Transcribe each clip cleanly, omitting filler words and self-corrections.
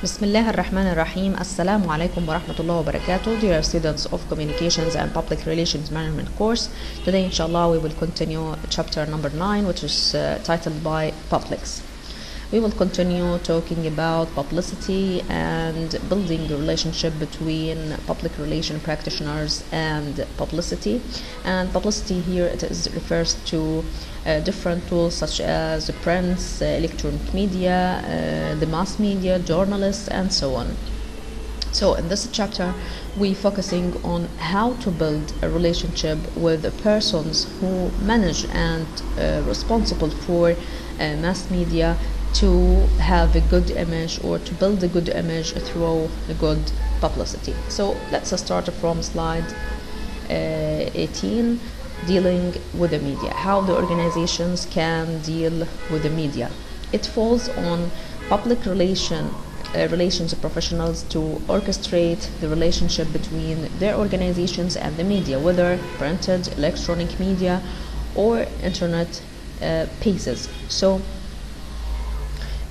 بسم الله الرحمن الرحيم. السلام عليكم ورحمة الله وبركاته. Dear students of Communications and Public Relations Management course, today inshallah we will continue chapter number 9, which is titled by Publics. We will continue talking about publicity and building a relationship between public relation practitioners and publicity. And publicity here refers to different tools such as the print, electronic media, the mass media, journalists, and so on. So in this chapter we focusing on how to build a relationship with the persons who manage and responsible for mass media to have a good image or to build a good image through a good publicity. So let's start from slide 18, dealing with the media, how the organizations can deal with the media. It falls on public relations professionals to orchestrate the relationship between their organizations and the media, whether printed, electronic media, or internet pieces. So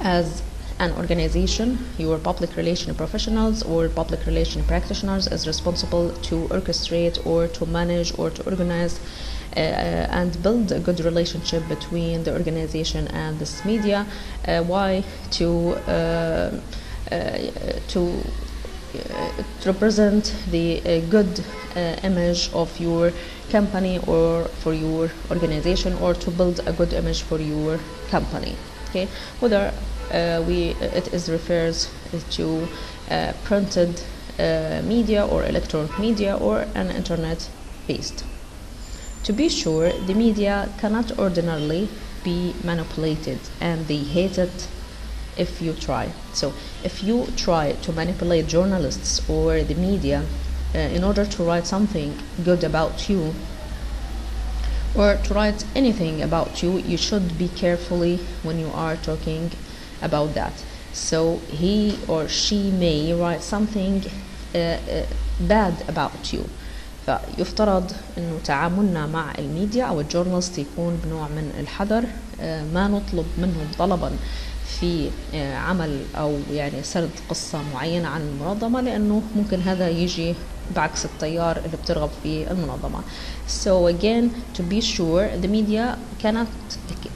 as an organization, your public relation professionals or public relation practitioners is responsible to orchestrate or to manage or to organize and build a good relationship between the organization and this media. Why? To represent the good image of your company or for your organization, or to build a good image for your company. Okay, whether it is refers to printed media or electronic media or an internet based. To be sure, the media cannot ordinarily be manipulated, and they hate it if you try. So if you try to manipulate journalists or the media in order to write something good about you, or to write anything about you, you should be carefully when you are talking about that. So he or she may write something bad about you. فيفترض انه تعاملنا مع الميديا او الجورنالست يكون بنوع من الحذر. ما نطلب منهم طلبا في عمل او يعني سرد قصة معينة عن المنظمة، لانه ممكن هذا يجي بعكس التيار اللي بترغب فيه المنظمة. So again, to be sure, the media cannot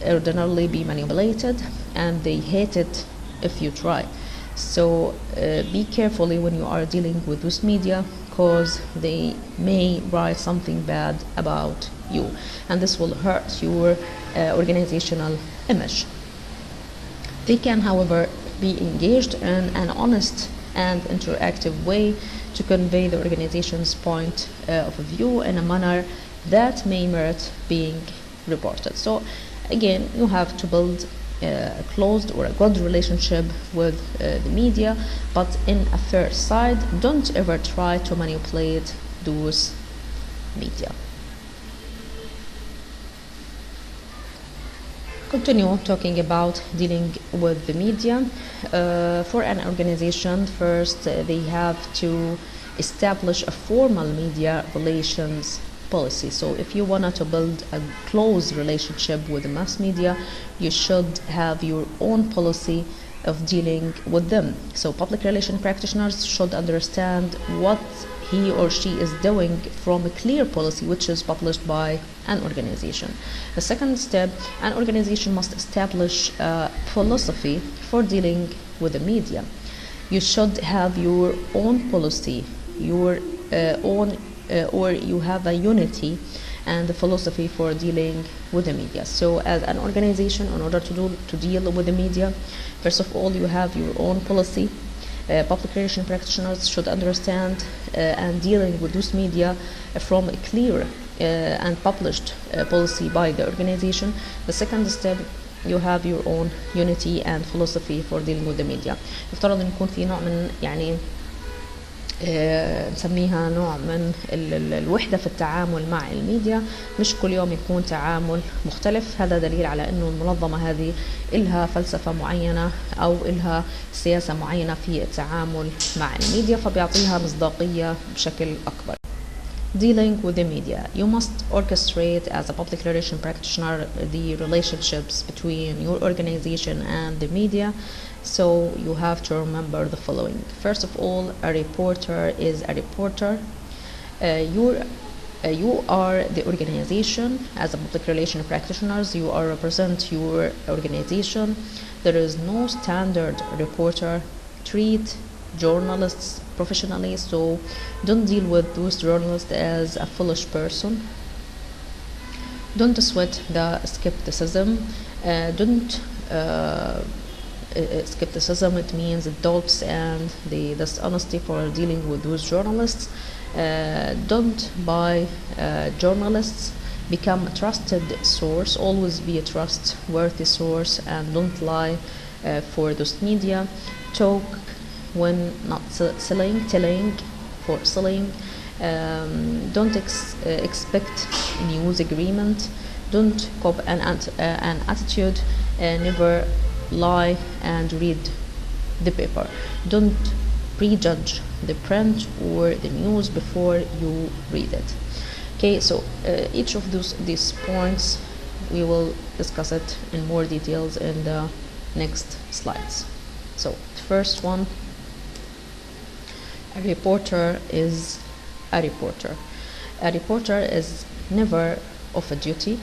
ordinarily be manipulated, and they hate it if you try. So be carefully when you are dealing with this media, because they may write something bad about you, and this will hurt your organizational image. They can, however, be engaged in an honest and interactive way to convey the organization's point of view in a manner that may merit being reported. So again, you have to build a closed or a good relationship with the media, but in a fair side. Don't ever try to manipulate those media. Continue talking about dealing with the media. For an organization, first they have to establish a formal media relations policy. So if you want to build a close relationship with the mass media, you should have your own policy of dealing with them. So public relation practitioners should understand what he or she is doing from a clear policy which is published by an organization. The second step, an organization must establish a philosophy for dealing with the media. You should have your own policy, your own or you have a unity and the philosophy for dealing with the media. So as an organization, in order to deal with the media, first of all you have your own policy. Public relation practitioners should understand and dealing with this media from a clear and published policy by the organization. The second step, you have your own unity and philosophy for dealing with the media. يفترض ان يكون في نوع من يعني نسميها نوع من الوحدة في التعامل مع الميديا. مش كل يوم يكون تعامل مختلف. هذا دليل على أنه المنظمة هذه إلها فلسفة معينة أو إلها سياسة معينة في التعامل مع الميديا، فبيعطيها مصداقية بشكل أكبر. Dealing with the media, you must orchestrate as a public relation practitioner the relationships between your organization and the media. So you have to remember the following. First of all, a reporter is a reporter. You are the organization. As a public relation practitioners, you are represent your organization. There is no standard reporter. Treat journalists professionally, so don't deal with those journalists as a foolish person. Don't sweat the skepticism. Don't skepticism, it means the doubts and the dishonesty for dealing with those journalists. Don't buy journalists. Become a trusted source. Always be a trustworthy source, and don't lie for those media. Talk when not selling, telling for selling. Don't expect news agreement. Don't cop an attitude. Never lie and read the paper. Don't prejudge the print or the news before you read it. Okay, so each of these points we will discuss it in more details in the next slides. So the first one, a reporter is a reporter. A reporter is never off a duty.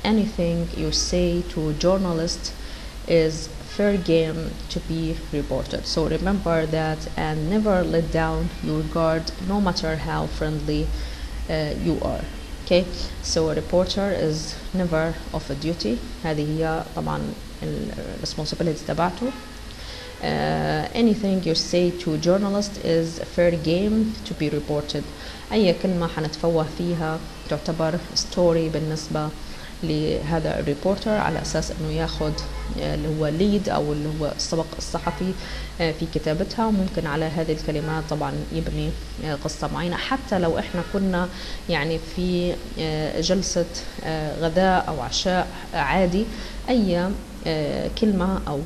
Anything you say to a journalist is fair game to be reported. So remember that, and never let down your guard, no matter how friendly you are. Okay, so a reporter is never off a duty. هذه هي طبعا responsibility تبعته. Anything you say to a journalist is fair game to be reported. أي كلمة حنتفوه فيها تعتبر ستوري بالنسبة لهذا الريبورتر، على أساس أنه ياخد اللي هو ليد أو اللي هو السبق الصحفي في كتابتها. وممكن على هذه الكلمات طبعا يبني قصة معينة، حتى لو إحنا كنا يعني في جلسة غداء أو عشاء عادي. أي كلمة أو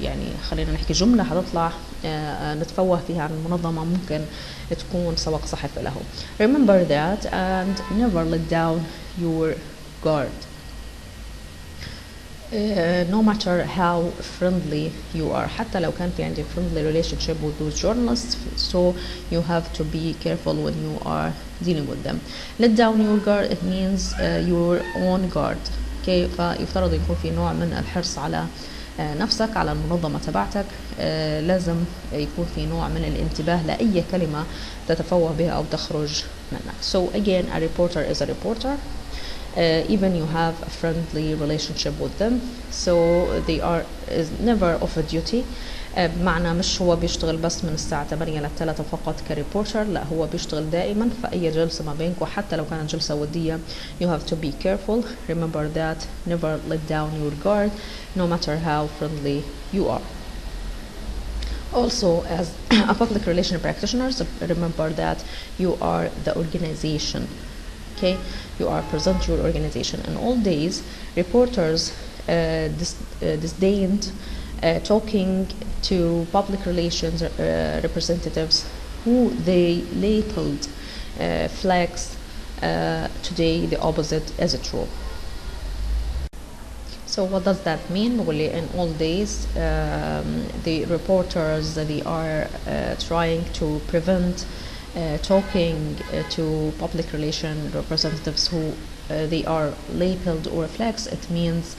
يعني خلينا نحكي جملة هتطلع نتفوه فيها عن المنظمة ممكن تكون سبق صحفي له. Remember that and never let down your guard. No matter how friendly you are. حتى لو كان في عندي friendly relationship with those journalists, so you have to be careful when you are dealing with them. Let down your guard, it means your own guard. Okay, فيفترض يكون في نوع من الحرص على نفسك، على المنظمة تبعتك. لازم يكون في نوع من الانتباه لأي كلمة تتفوه بها أو تخرج منك. So again, a reporter is a reporter. Even you have a friendly relationship with them, so they is never off a duty. بمعنى مش هو بيشتغل بس من الساعة 8 ل 3 فقط كريبورتر، لا هو بيشتغل دائما في أي جلسة ما بينكم، حتى لو كانت جلسة ودية. You have to be careful. Remember that. Never let down your guard, no matter how friendly you are. Also, as a public relation practitioner, remember that you are the organization. Okay, you are present your organization. In old days, reporters disdained talking to public relations representatives who they labeled flags. Today, the opposite is true. So what does that mean? Well, in old days, the reporters, they are trying to prevent talking to public relation representatives who they are labeled or flags. It means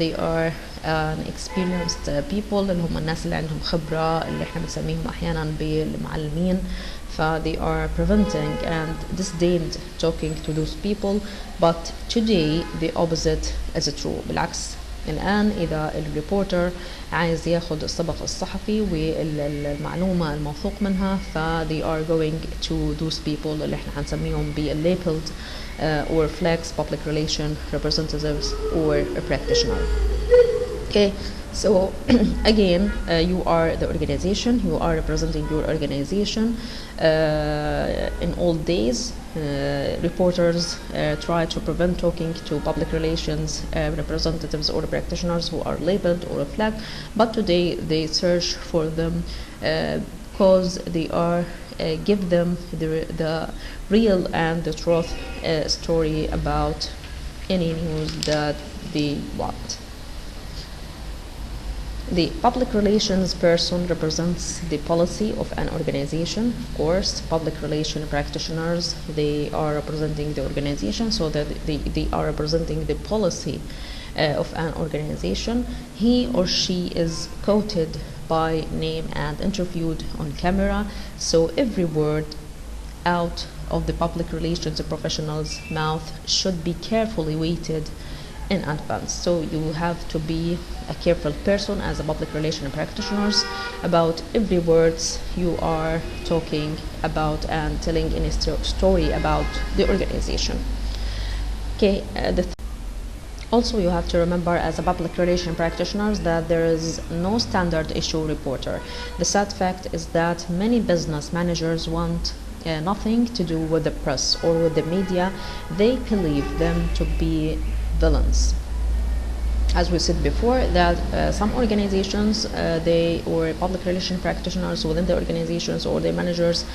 they are experienced people، اللي هم الناس اللي عندهم خبرة، اللي احنا بنسميهم أحيانا بالمعلمين. they are preventing and disdained talking to those people. But today the opposite is true. بالعكس، الآن إذا الريبورتر عايز ياخد السبق الصحفي والمعلومة الموثوق منها، they are going to those people اللي احنا هنسميهم labeled or flags public relation representatives or a practitioner. Okay, so again, you are the organization, you are representing your organization. In old days, reporters try to prevent talking to public relations representatives or practitioners who are labeled or flagged, but today they search for them because they are give them the real and the truth story about any news that they want. The public relations person represents the policy of an organization. Of course, public relation practitioners, they are representing the organization, so that they are representing the policy of an organization. He or she is quoted by name and interviewed on camera, so every word out of the public relations professional's mouth should be carefully weighted in advance. So you have to be a careful person as a public relation practitioners about every words you are talking about and telling any story about the organization. Okay, also you have to remember as a public relation practitioners that there is no standard issue reporter. The sad fact is that many business managers want nothing to do with the press or with the media. They believe them to be villains. As we said before, that some organizations, they or public relation practitioners within the organizations or the managers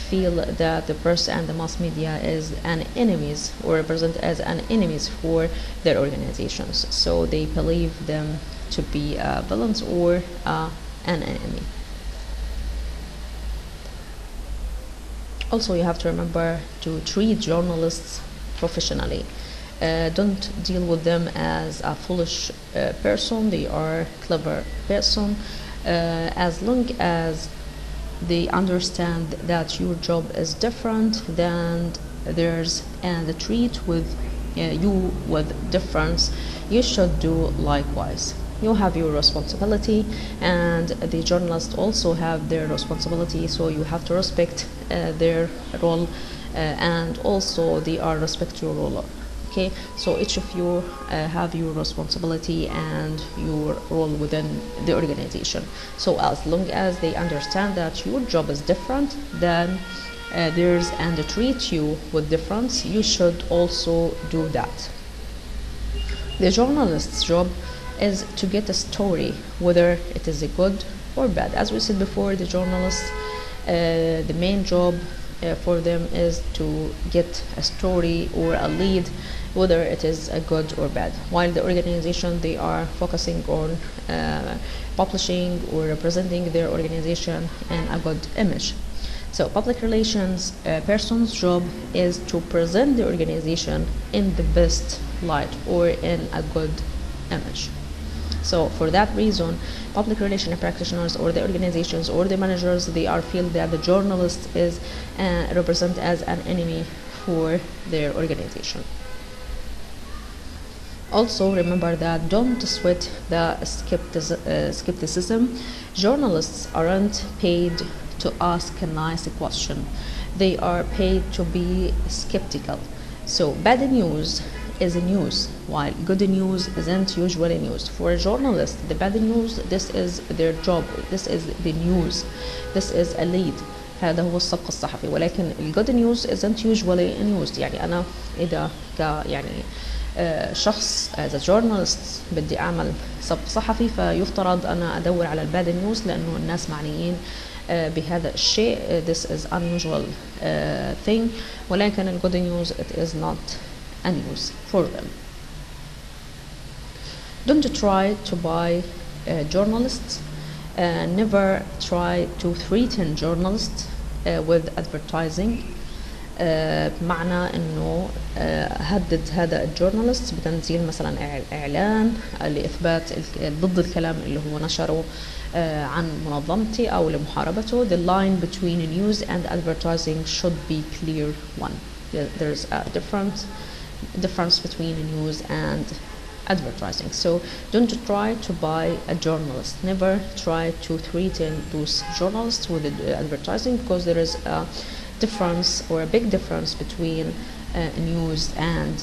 feel that the press and the mass media is an enemies or represent as an enemies for their organizations. So they believe them to be villains or an enemy. Also, you have to remember to treat journalists professionally. Don't deal with them as a foolish person. They are clever person. As long as they understand that your job is different than theirs and treat with you with difference, you should do likewise. You have your responsibility, and the journalists also have their responsibility, so you have to respect their role, and also they are respect your role. Okay, so each of you have your responsibility and your role within the organization. So as long as they understand that your job is different than theirs and treat you with difference, you should also do that. The journalist's job is to get a story, whether it is a good or bad. As we said before, the journalists, the main job for them is to get a story or a lead, whether it is a good or bad, while the organization, they are focusing on publishing or representing their organization in a good image. So public relations person's job is to present the organization in the best light or in a good image. So for that reason, public relation practitioners or the organizations or the managers, they are feel that the journalist is represent as an enemy for their organization. Also remember that don't sweat the skepticism. Journalists aren't paid to ask a nice question. They are paid to be skeptical. So bad news is news, while good news isn't usually news. For a journalist, the bad news, this is their job, this is the news, this is a lead. هذا هو السبق الصحفي. ولكن الجود نيوز isn't usually news. يعني أنا إذا يعني شخص as a journalist بدي أعمل سبق صحفي، فيفترض أنا أدور على الباد نيوز لأنه الناس معنيين بهذا الشيء. This is unusual thing. ولكن الجود نيوز it is not a news for them. Don't try to buy journalists. Never try to threaten journalists with advertising. بمعنى انه هدد هذا الجورنالست بتنزيل مثلا اعلان لاثبات ضد الكلام اللي هو نشره عن منظمتي او لمحاربته. The line between news and advertising should be clear one. There's a difference between news and advertising. So don't try to buy a journalist. Never try to threaten those journalists with advertising, because there is a difference or a big difference between news and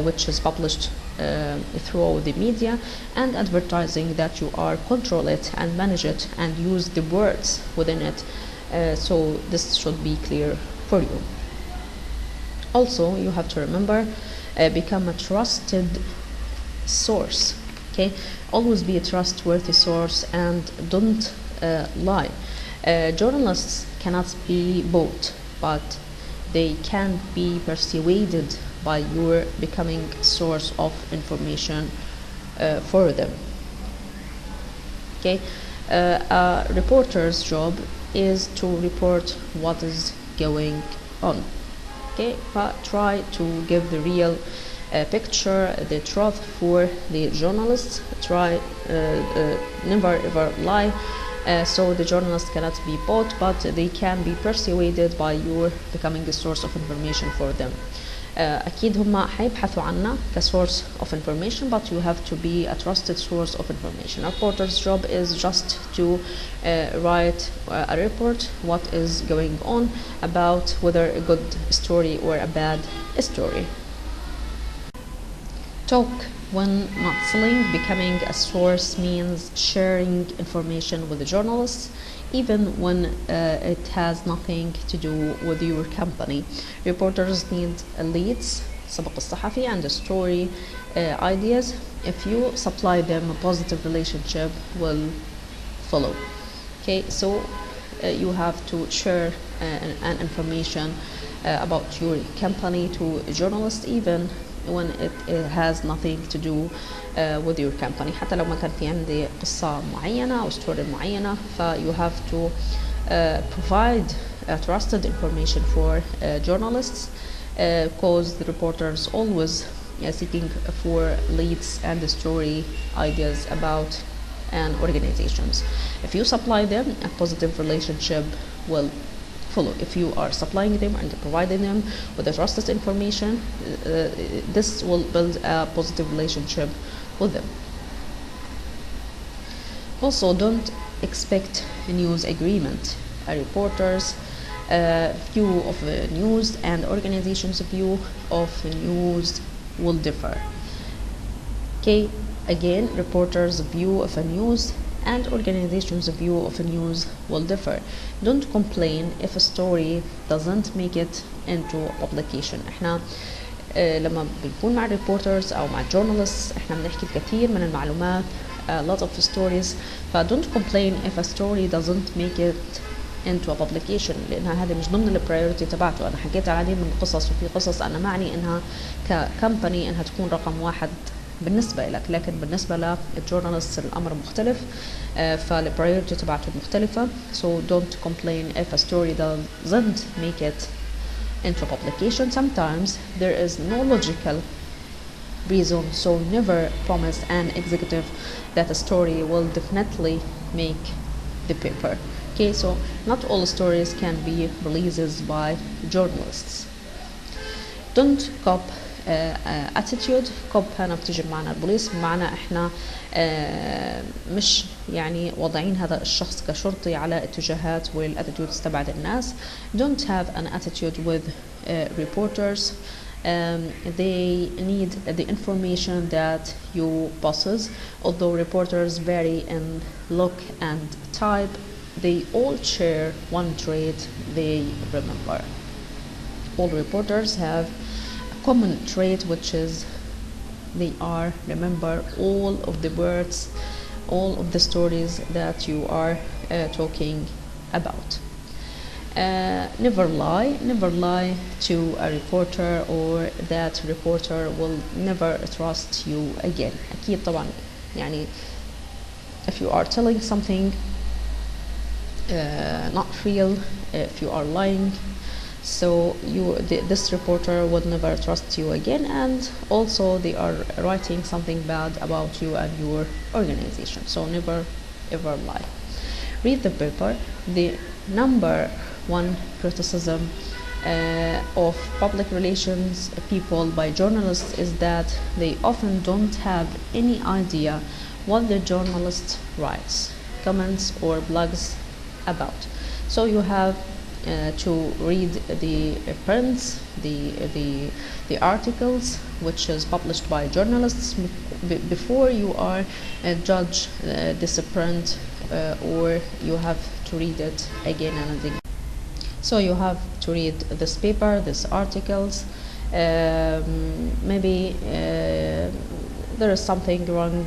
which is published through the media, and advertising that you are control it and manage it and use the words within it. So this should be clear for you. Also, you have to remember, become a trusted source. Okay, always be a trustworthy source and don't lie. Journalists cannot be bought, but they can be persuaded by your becoming source of information for them. Okay, a reporter's job is to report what is going on. Okay, but try to give the real picture, the truth for the journalists. Try never ever lie. So the journalist cannot be bought, but they can be persuaded by your becoming a source of information for them. أكيد هم حيبحثوا عنا كsource of information, but you have to be a trusted source of information. A reporter's job is just to write a report what is going on about whether a good story or a bad story. Talk when not selling. Becoming a source means sharing information with the journalists, even when it has nothing to do with your company. Reporters need leads, سبق الصحفي, and story ideas. If you supply them, a positive relationship will follow. Okay, so you have to share an information about your company to a journalist, even when it has nothing to do with your company. حتى لو ما كان في عندي قصة معينة أو story معينة, you have to provide trusted information for journalists, because the reporters always seeking for leads and story ideas about an organizations. If you supply them, a positive relationship will follow. If you are supplying them and providing them with the trusted information, this will build a positive relationship with them. Also, don't expect a news agreement. A reporter's view of the news and organization's view of the news will differ. Okay, again, reporters' view of a news and organization's view of a news will differ. Don't complain if a story doesn't make it into publication. احنا لما بنكون مع reporters او مع journalists احنا بنحكي الكثير من المعلومات, a lot of stories, don't complain if a story doesn't make it into a publication, لانها هذه مش ضمن البرايورتي تبعته. انا حكيت على العديد من القصص, وفي قصص انا معني انها ككمباني انها تكون رقم واحد بالنسبة لك, لكن بالنسبة للجورنالست الأمر مختلف, فالبرايورتي تبعته مختلفة. So don't complain if a story doesn't make it into publication. Sometimes there is no logical reason, so never promise an executive that a story will definitely make the paper. Okay, so not all stories can be released by journalists. Don't cop attitude. كوب هنا بتيجي معنا البوليس, بمعنى احنا مش يعني وضعين هذا الشخص كشرطي على اتجاهات والاتيتيودز تبع الناس. Don't have an attitude with reporters. They need the information that you possess. Although reporters vary in look and type, they all share one trait they remember. All reporters have common trait, which is they are remember all of the words, all of the stories that you are talking about. Never lie to a reporter, or that reporter will never trust you again. أكيد طبعا يعني if you are telling something not real, if you are lying, so this reporter would never trust you again, and also they are writing something bad about you and your organization. So never ever lie. Read the paper. The number one criticism of public relations people by journalists is that they often don't have any idea what the journalist writes, comments or blogs about. So you have to read the prints, the articles which is published by journalists before you are judge this print, or you have to read it again and again. So you have to read this paper, these articles. Maybe there is something wrong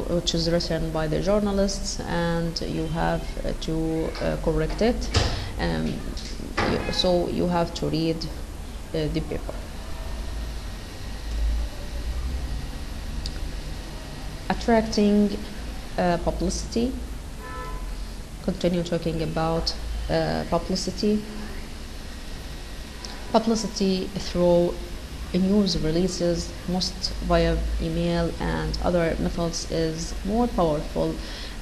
which is written by the journalists, and you have to correct it. So you have to read the paper. Attracting publicity. Continue talking about publicity. Publicity through news releases, most via email and other methods, is more powerful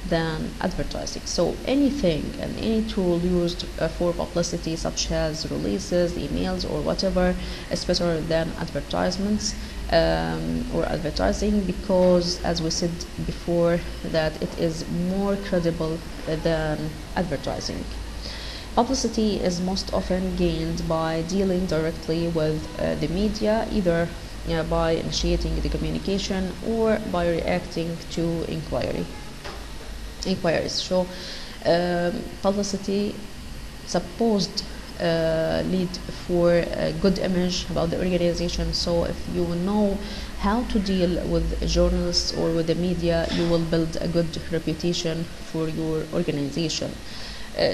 than advertising. So anything and any tool used for publicity, such as releases, emails, or whatever, is better than advertisements or advertising, because, as we said before, that it is more credible than advertising. Publicity is most often gained by dealing directly with the media, either by initiating the communication or by reacting to inquiries. So publicity supposed lead for a good image about the organization. So if you know how to deal with journalists or with the media, you will build a good reputation for your organization.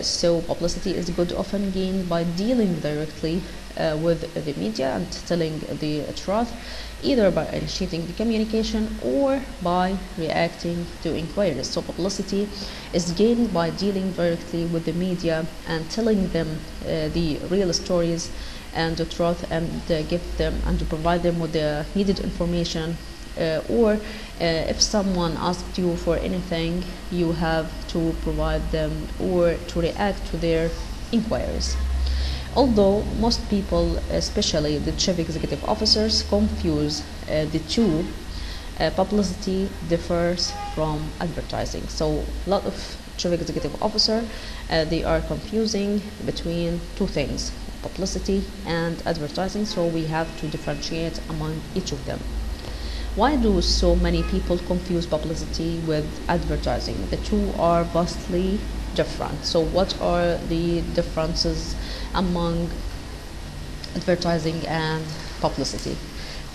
So publicity is good, often gained by dealing directly with the media and telling the truth, either by initiating the communication or by reacting to inquiries. So publicity is gained by dealing directly with the media and telling them the real stories and the truth, and give them and to provide them with the needed information. Or if someone asked you for anything, you have to provide them or to react to their inquiries. Although most people, especially the chief executive officers, confuse the two, publicity differs from advertising. So a lot of chief executive officer, they are confusing between two things, publicity and advertising. So we have to differentiate among each of them. Why do so many people confuse publicity with advertising? The two are vastly different. So what are the differences among advertising and publicity?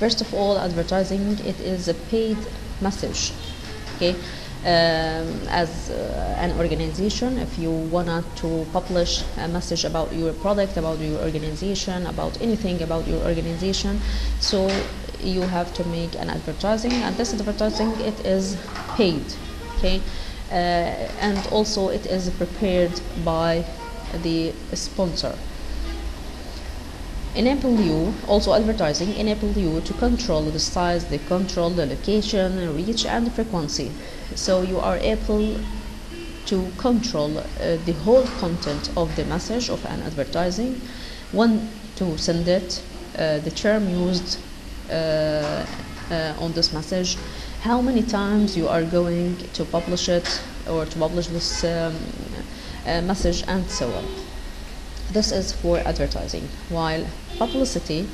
First of all, advertising, it is a paid message. Okay, as an organization, if you wanted to publish a message about your product, about your organization, about anything about your organization, so you have to make an advertising, and this advertising, it is paid. Okay, and also it is prepared by the sponsor. Advertising enable you to control the size, the control the location, reach, and the frequency. So you are able to control the whole content of the message of an advertising, when to send it, the term used on this message, how many times you are going to publish it or to publish this message, and so on. This is for advertising, while publicity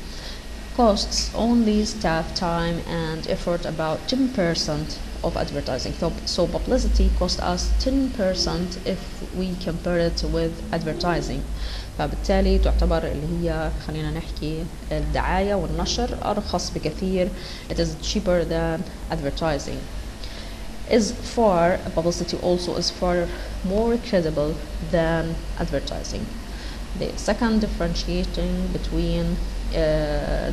costs only staff time and effort, about 10% of advertising. So publicity costs us 10% if we compare it with advertising. فبالتالي تعتبر اللي هي خلينا نحكي الدعاية والنشر أرخص بكثير. It is cheaper than advertising. Publicity also is far more credible than advertising. The second differentiating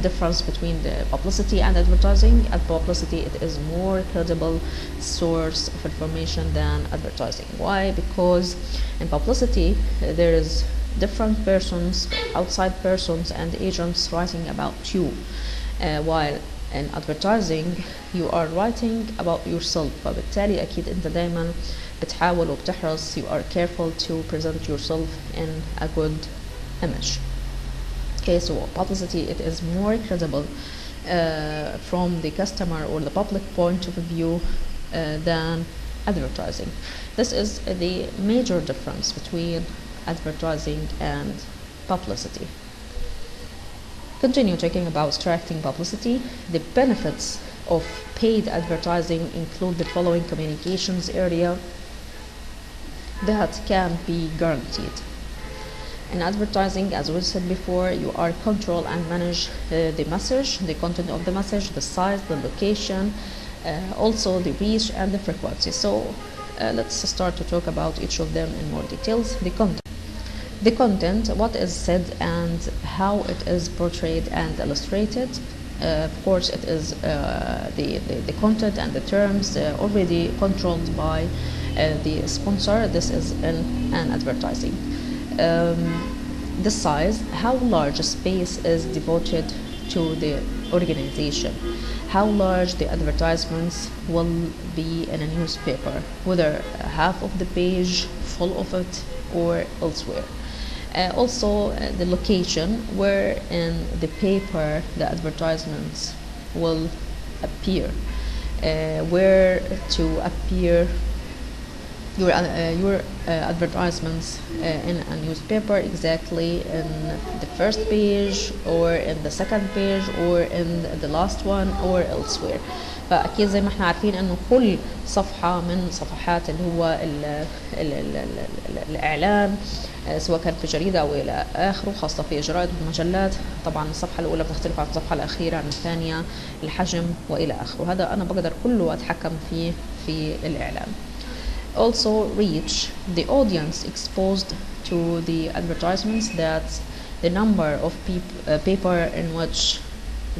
difference between the publicity and advertising, at publicity it is more credible source of information than advertising. Why? Because in publicity there is different persons, outside persons and agents writing about you, while in advertising you are writing about yourself. فبالتالي أكيد أنت دايما بتحاول وبتحرص, you are careful to present yourself in a good image. Okay, so publicity, it is more credible from the customer or the public point of view than advertising. This is the major difference between advertising and publicity. Continue talking about extracting publicity. The benefits of paid advertising include the following communications area that can be guaranteed. In advertising, as we said before, you are control and manage the message, the content of the message, the size, the location, also the reach and the frequency. So let's start to talk about each of them in more details. The content, what is said and how it is portrayed and illustrated. of course it is the content and the terms already controlled by the sponsor. This is an advertising. The size, how large a space is devoted to the organization, how large the advertisements will be in a newspaper, whether half of the page, full of it, or elsewhere. Also the location where in the paper the advertisements will appear, where to appear your advertisements in a newspaper, exactly in the first page or in the second page or in the last one or elsewhere. فأكيد زي ما احنا عارفين انه كل صفحة من صفحات اللي هو الإعلان سواء كان في جريدة أو إلى آخره، خاصة في جرائد ومجلات، طبعا الصفحة الأولى بتختلف عن الصفحة الأخيرة عن الثانية، الحجم وإلى آخره. هذا أنا بقدر كله أتحكم فيه في الإعلان. Also reach the audience exposed to the advertisements, that's the number of paper in which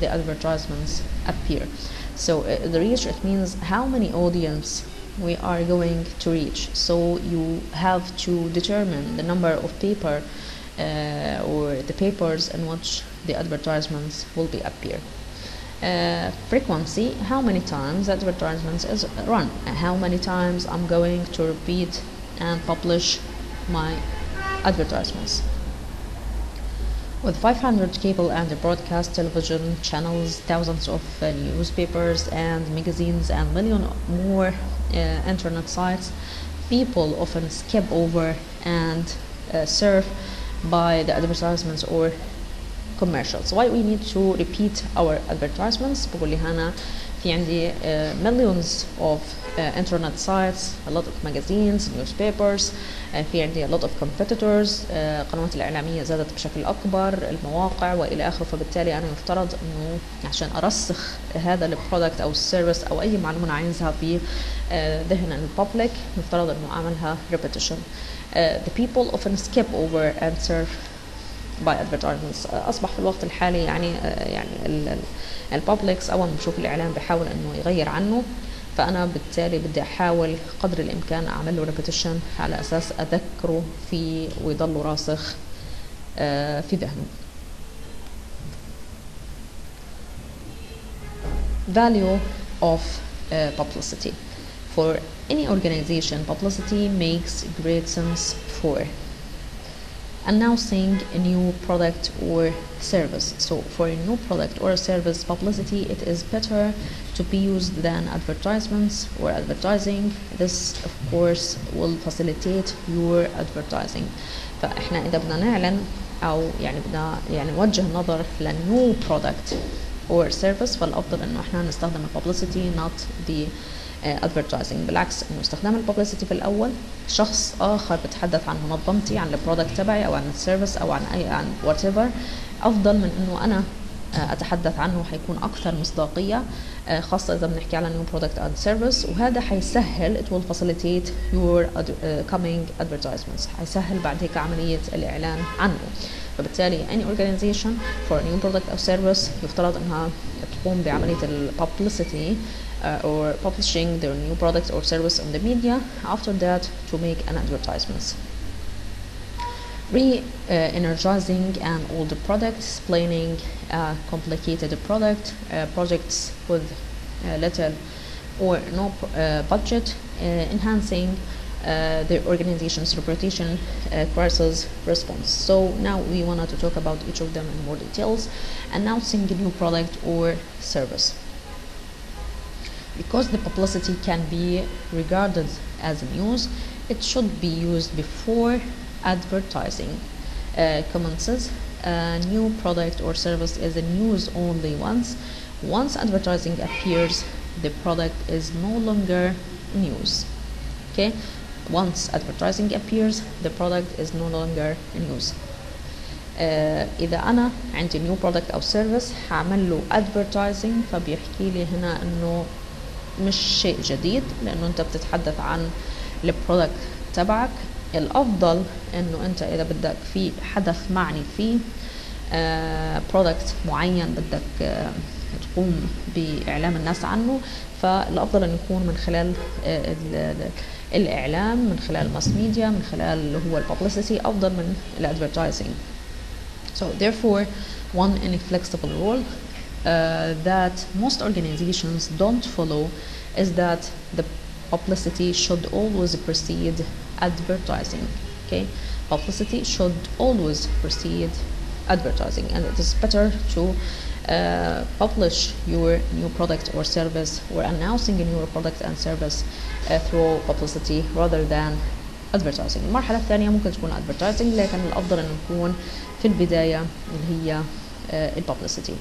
the advertisements appear. So the reach, it means how many audience we are going to reach. So you have to determine the number of paper or the papers in which the advertisements will be appear. Frequency, how many times advertisements is run, how many times I'm going to repeat and publish my advertisements. With 500 cable and broadcast television channels, thousands of newspapers and magazines and million more internet sites, people often skip over and surf by the advertisements or commercials. Why we need to repeat our advertisements? بقول لي هنا في عندي millions of internet sites, a lot of magazines, newspapers, في عندي a lot of competitors, قنوات الإعلامية زادت بشكل أكبر، المواقع وإلى آخره. فبالتالي أنا يفترض إنه عشان أرسخ هذا البرودكت أو السيرفيس أو أي معلومة أنا عايزها في ذهن الببليك، يفترض إنه أعملها repetition. The people often skip over and surf by advertisements. أصبح في الوقت الحالي يعني الببليكس أول ما بشوف الإعلان بحاول إنه يغير عنه، فأنا بالتالي بدي أحاول قدر الإمكان أعمل له repetition على أساس أذكره فيه ويضل راسخ في ذهنه. Value of publicity. For any organization, publicity makes great sense for announcing a new product or service. So for a new product or service, publicity, it is better to be used than advertisements or advertising. This of course will facilitate your advertising. فاحنا اذا بدنا نعلن او بدنا نوجه النظر لنيو product or service، فالافضل انه احنا نستخدم الببليسيتي not the advertising. بالعكس انه استخدام الببليسيتي في الاول، شخص اخر بتحدث عن منظمتي، عن البرودكت تبعي او عن السيرفيس او عن whatever، افضل من انه انا اتحدث عنه، حيكون اكثر مصداقيه، خاصه اذا بنحكي على new product and service. وهذا حيسهل it will facilitate your coming advertisements، حيسهل بعد هيك عمليه الاعلان عنه. فبالتالي any organization for a new product or service يفترض انها تقوم بعمليه الببليسيتي or publishing their new product or service on the media, after that to make an advertisements. Re-energizing an older product, explaining a complicated product, projects with little or no budget, enhancing the organization's reputation, crisis response. So now we wanted to talk about each of them in more details. Announcing a new product or service. Because the publicity can be regarded as news, it should be used before advertising. Commences, a new product or service is a news only once advertising appears, the product is no longer news. Okay, once advertising appears, the product is no longer news. إذا أنا عندي new product أو service هعمل له advertising، فبيحكي لي هنا إنه مش شيء جديد، لأنه أنت بتتحدث عن البرودكت تبعك. الأفضل إنه أنت إذا بدك في حدث معني فيه برودكت معين بدك تقوم بإعلام الناس عنه، فالأفضل أن يكون من خلال الإعلام، من خلال الماس ميديا، من خلال اللي هو الببليسيتي، أفضل من الادفرتايزنج. So therefore, one inflexible rule that most organizations don't follow is that the publicity should always precede advertising. Okay, publicity should always precede advertising, and it is better to publish your new product or service or announcing a new product and service through publicity rather than advertising. المرحلة الثانية ممكن تكون advertising، لكن الأفضل أن يكون في البداية اللي هي publicity.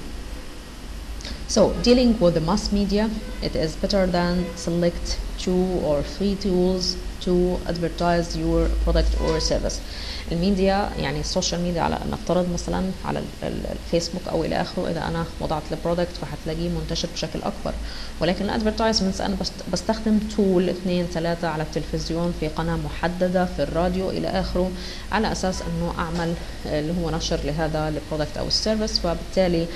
So dealing with the mass media, it is better than select 2 or 3 tools to advertise your product or service. الميديا يعني السوشيال ميديا، على نفترض مثلا على الفيسبوك او الى اخره، اذا انا وضعت البرودكت فهتلاقيه منتشر بشكل اكبر، ولكن الادفرتايزمنتس انا بستخدم تول 2 3 على التلفزيون، في قناه محدده، في الراديو الى اخره، على اساس انه اعمل اللي هو نشر لهذا البرودكت او السيرفيس. فبالتالي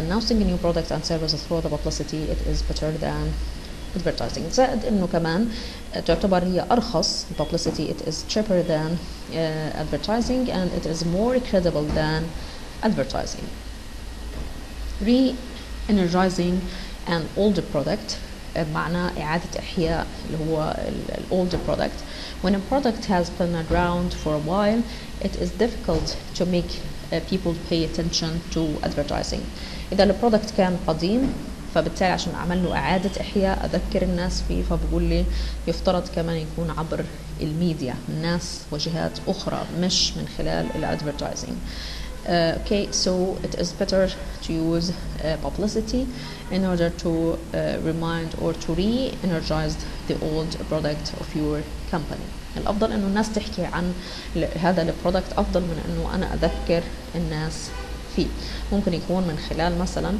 announcing a new product and service through the publicity, it is better than advertising. زائد انه كمان تعتبر هي ارخص، publicity it is cheaper than advertising, and it is more credible than advertising. Re-energizing an older product معنى إعادة إحياء اللي هو older product. When a product has been around for a while, it is difficult to make people pay attention to advertising. إذا البرودكت كان قديم، فبالتالي عشان أعمل له إعادة إحياء أذكر الناس فيه، فبقول لي يفترض كمان يكون عبر الميديا، الناس وجهات أخرى، مش من خلال الادفرتايزنج. Okay, so it is better to use publicity in order to remind or to re-energize the old product of your company. الأفضل إنه الناس تحكي عن هذا البرودكت أفضل من إنه أنا أذكر الناس فيه. ممكن يكون من خلال مثلا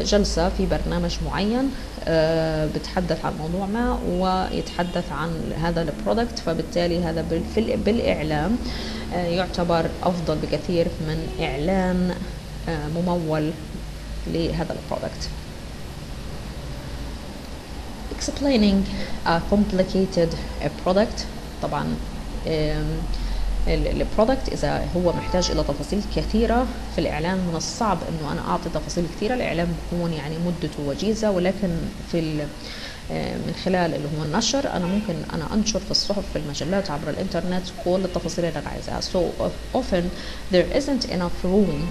جلسة في برنامج معين بتحدث عن موضوع ما ويتحدث عن هذا البرودكت، فبالتالي هذا بالإعلام يعتبر أفضل بكثير من إعلان ممول لهذا البرودكت. Explaining a complicated product، طبعا البرودكت إذا هو محتاج إلى تفاصيل كثيرة في الإعلان، من الصعب إنه أنا أعطي تفاصيل كثيرة. الإعلان بيكون يعني مدته وجيزة، ولكن في من خلال اللي هو النشر أنا ممكن أنا أنشر في الصحف، في المجلات، عبر الإنترنت كل التفاصيل اللي أنا عايزها. So often there isn't enough room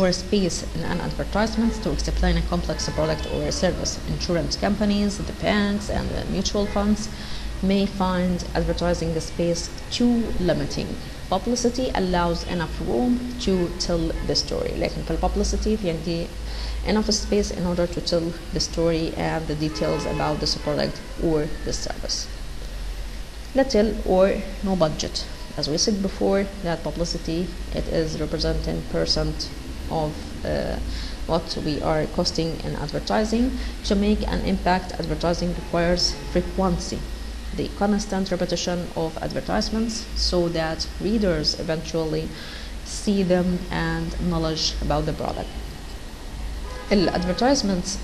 or space in an advertisement to explain a complex product or a service. Insurance companies, the banks, and the mutual funds may find advertising space too limiting. Publicity allows enough room to tell the story. لكن في publicity في عندي enough space in order to tell the story and the details about this product or this service. Little or no budget. As we said before, that publicity, it is representing percent of what we are costing in advertising. To make an impact, advertising requires frequency, the constant repetition of advertisements, so that readers eventually see them and knowledge about the product. الادفرتايزمنتس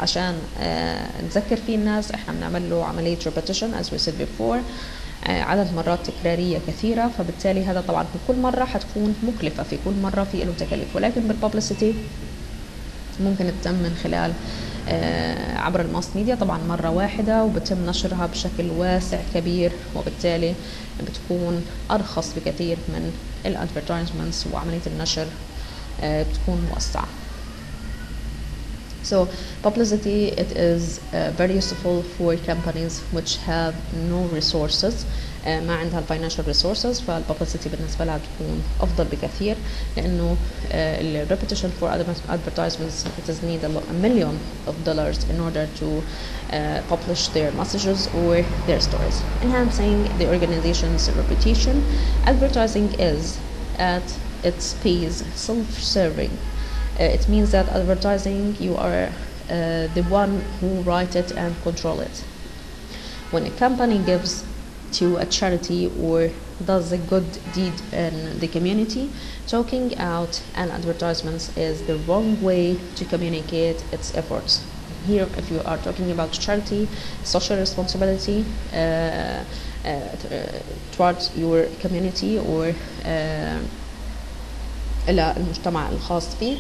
عشان نذكر فيه الناس، احنا بنعمل له عملية repetition as we said before، عدد مرات تكرارية كثيرة، فبالتالي هذا طبعا في كل مرة حتكون مكلفة، في كل مرة في له تكاليف. ولكن بالببليسيتي ممكن تتم من خلال عبر الماس ميديا، طبعا مرة واحدة، وبتم نشرها بشكل واسع كبير، وبالتالي بتكون أرخص بكثير من الادفرتايزمنتس، وعملية النشر بتكون موسعة. So publicity, it is very useful for companies which have no resources، ما عندها financial resources، فالpublicity بالنسبة لها تكون أفضل بكثير، لأنه repetition for advertisements it is need $1 million in order to publish their messages or their stories. Enhancing the organization's reputation, advertising is at its pace self-serving. It means that advertising, you are the one who write it and control it. When a company gives to a charity or does a good deed in the community, talking out an advertisement is the wrong way to communicate its efforts. Here, if you are talking about charity, social responsibility towards your community or إلى المجتمع الخاص فيك،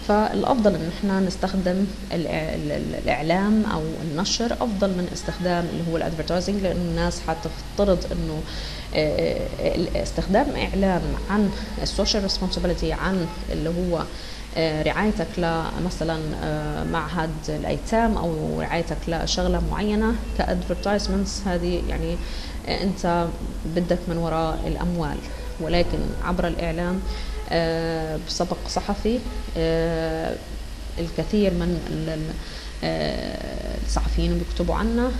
فالأفضل إن إحنا نستخدم الإعلام أو النشر أفضل من استخدام اللي هو الادفرتايزنج، لأنه الناس حتفترض إنه استخدام إعلام عن السوشيال ريسبونسبيلتي، عن اللي هو رعايتك لمثلا معهد الأيتام أو رعايتك لشغلة معينة كادفرتايزمنتس، هذه يعني أنت بدك من وراء الأموال. ولكن عبر الإعلام بسبق صحفي الكثير من الصحفيين بيكتبوا عنه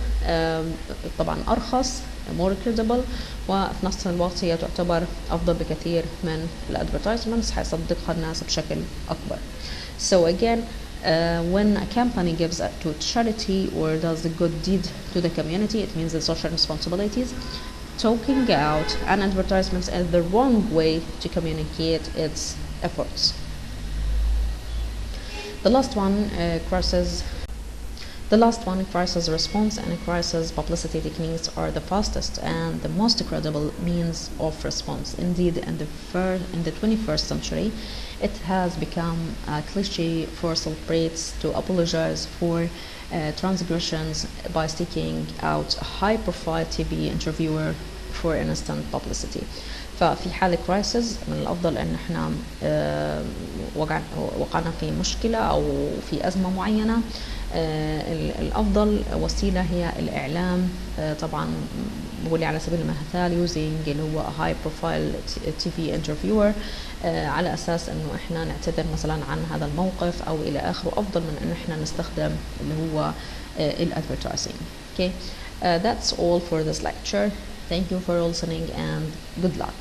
طبعا أرخص more credible، وفي نفس الوقت هي تعتبر أفضل بكثير من الادفرتايزمنتس، حيصدقها الناس بشكل أكبر. So again, when a company gives to charity or does a good deed to the community, it means the social responsibilities. Talking out an advertisement is the wrong way to communicate its efforts. The last one, crisis response and crisis publicity techniques are the fastest and the most credible means of response. Indeed, in the 21st century, it has become a cliché for celebrities to apologize for transgressions by seeking out a high-profile TV interviewer for instant publicity. ففي حالة كرايسيس من الأفضل أن احنا وقعنا في مشكلة أو في أزمة معينة، الأفضل وسيلة هي الإعلام. طبعا بقولي على سبيل المثال using اللي هو high profile TV interviewer على أساس أنه إحنا نعتذر مثلا عن هذا الموقف أو إلى آخره، أفضل من أن إحنا نستخدم اللي هو الادvertising. Okay, that's all for this lecture. Thank you for listening and good luck.